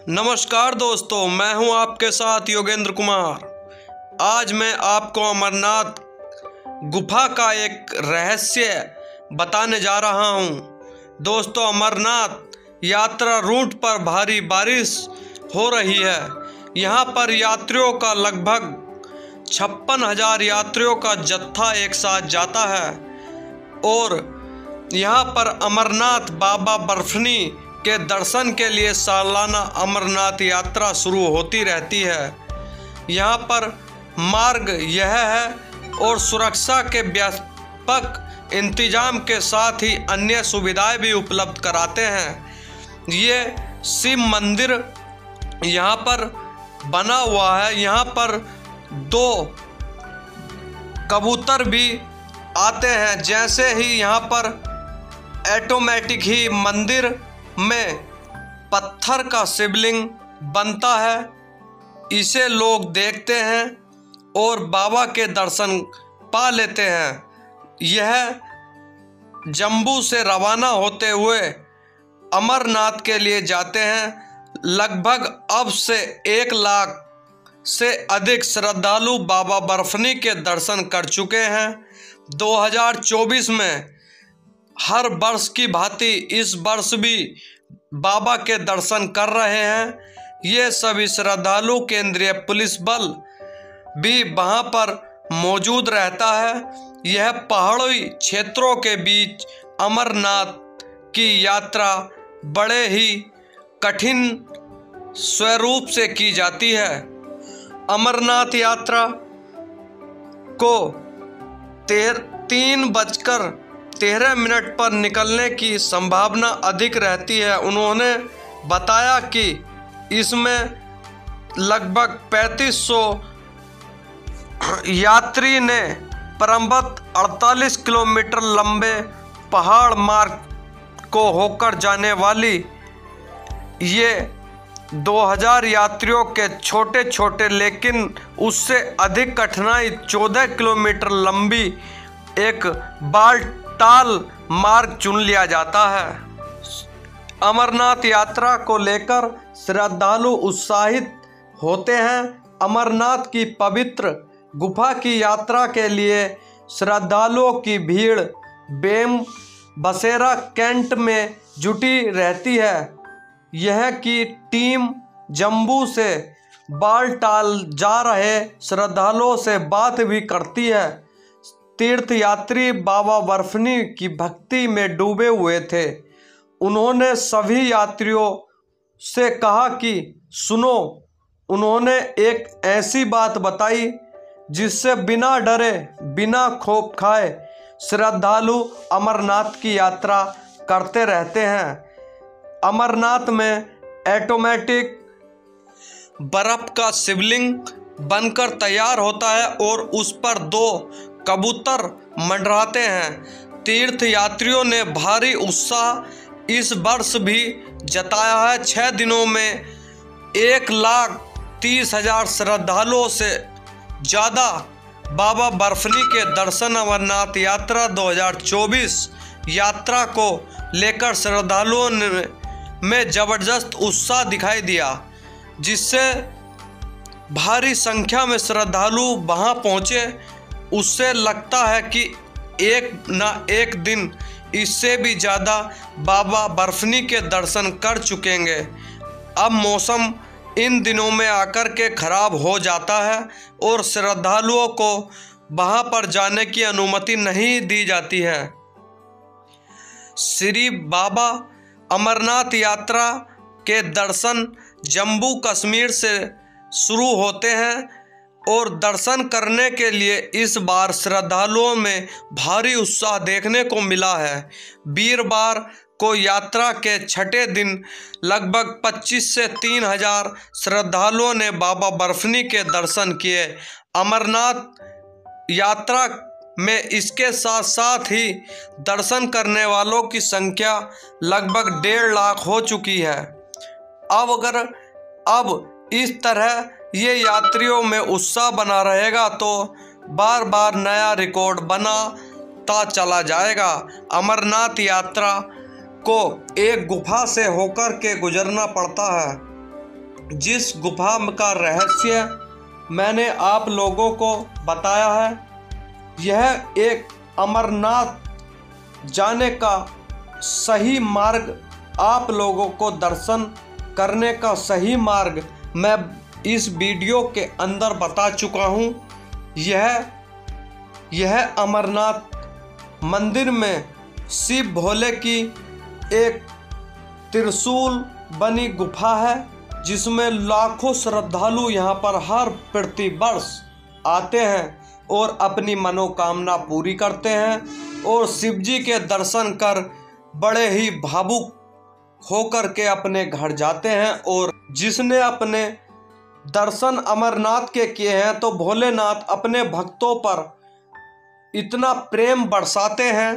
नमस्कार दोस्तों, मैं हूं आपके साथ योगेंद्र कुमार। आज मैं आपको अमरनाथ गुफा का एक रहस्य बताने जा रहा हूं। दोस्तों, अमरनाथ यात्रा रूट पर भारी बारिश हो रही है। यहां पर यात्रियों का लगभग 56,000 यात्रियों का जत्था एक साथ जाता है और यहां पर अमरनाथ बाबा बर्फनी के दर्शन के लिए सालाना अमरनाथ यात्रा शुरू होती रहती है। यहाँ पर मार्ग यह है और सुरक्षा के व्यापक इंतजाम के साथ ही अन्य सुविधाएं भी उपलब्ध कराते हैं। ये शिव मंदिर यहाँ पर बना हुआ है। यहाँ पर 2 कबूतर भी आते हैं। जैसे ही यहाँ पर ऑटोमेटिक ही मंदिर में पत्थर का शिवलिंग बनता है। इसे लोग देखते हैं और बाबा के दर्शन पा लेते हैं। यह जम्मू से रवाना होते हुए अमरनाथ के लिए जाते हैं। लगभग अब से 1 लाख से अधिक श्रद्धालु बाबा बर्फनी के दर्शन कर चुके हैं। 2024 में हर वर्ष की भांति इस वर्ष भी बाबा के दर्शन कर रहे हैं। ये सभी श्रद्धालु केंद्रीय पुलिस बल भी वहाँ पर मौजूद रहता है। यह पहाड़ी क्षेत्रों के बीच अमरनाथ की यात्रा बड़े ही कठिन स्वरूप से की जाती है। अमरनाथ यात्रा को 3:13 पर निकलने की संभावना अधिक रहती है। उन्होंने बताया कि इसमें लगभग 3500 यात्री ने क्रमबद्ध 48 किलोमीटर लंबे पहाड़ मार्ग को होकर जाने वाली ये 2000 यात्रियों के छोटे छोटे लेकिन उससे अधिक कठिनाई 14 किलोमीटर लंबी एक बालटाल मार्ग चुन लिया जाता है। अमरनाथ यात्रा को लेकर श्रद्धालु उत्साहित होते हैं। अमरनाथ की पवित्र गुफा की यात्रा के लिए श्रद्धालुओं की भीड़ बेम बसेरा कैंट में जुटी रहती है। यह की टीम जम्मू से बालटाल जा रहे श्रद्धालुओं से बात भी करती है। तीर्थयात्री बाबा बर्फनी की भक्ति में डूबे हुए थे। उन्होंने सभी यात्रियों से कहा कि सुनो। उन्होंने एक ऐसी बात बताई जिससे बिना डरे बिना खौफ खाए श्रद्धालु अमरनाथ की यात्रा करते रहते हैं। अमरनाथ में ऑटोमेटिक बर्फ का शिवलिंग बनकर तैयार होता है और उस पर 2 कबूतर मंडराते हैं। तीर्थ यात्रियों ने भारी उत्साह इस वर्ष भी जताया है। 6 दिनों में 1,30,000 श्रद्धालुओं से ज़्यादा बाबा बर्फनी के दर्शन अमरनाथ यात्रा 2024 यात्रा को लेकर श्रद्धालुओं में ज़बरदस्त उत्साह दिखाई दिया, जिससे भारी संख्या में श्रद्धालु वहां पहुंचे। उससे लगता है कि एक ना एक दिन इससे भी ज़्यादा बाबा बर्फनी के दर्शन कर चुकेंगे। अब मौसम इन दिनों में आकर के ख़राब हो जाता है और श्रद्धालुओं को वहां पर जाने की अनुमति नहीं दी जाती है। श्री बाबा अमरनाथ यात्रा के दर्शन जम्मू कश्मीर से शुरू होते हैं और दर्शन करने के लिए इस बार श्रद्धालुओं में भारी उत्साह देखने को मिला है। वीरवार को यात्रा के 6ठे दिन लगभग 25 से 3,000 श्रद्धालुओं ने बाबा बर्फनी के दर्शन किए। अमरनाथ यात्रा में इसके साथ साथ ही दर्शन करने वालों की संख्या लगभग 1.5 लाख हो चुकी है। अब इस तरह ये यात्रियों में उत्साह बना रहेगा तो बार बार नया रिकॉर्ड बनाता चला जाएगा। अमरनाथ यात्रा को एक गुफा से होकर के गुजरना पड़ता है। जिस गुफा का रहस्य मैंने आप लोगों को बताया है, यह एक अमरनाथ जाने का सही मार्ग, आप लोगों को दर्शन करने का सही मार्ग मैं इस वीडियो के अंदर बता चुका हूँ। यह अमरनाथ मंदिर में शिव भोले की एक त्रिशूल बनी गुफा है, जिसमें लाखों श्रद्धालु यहाँ पर हर प्रति वर्ष आते हैं और अपनी मनोकामना पूरी करते हैं और शिव जी के दर्शन कर बड़े ही भावुक होकर के अपने घर जाते हैं। और जिसने अपने दर्शन अमरनाथ के किए हैं तो भोलेनाथ अपने भक्तों पर इतना प्रेम बरसाते हैं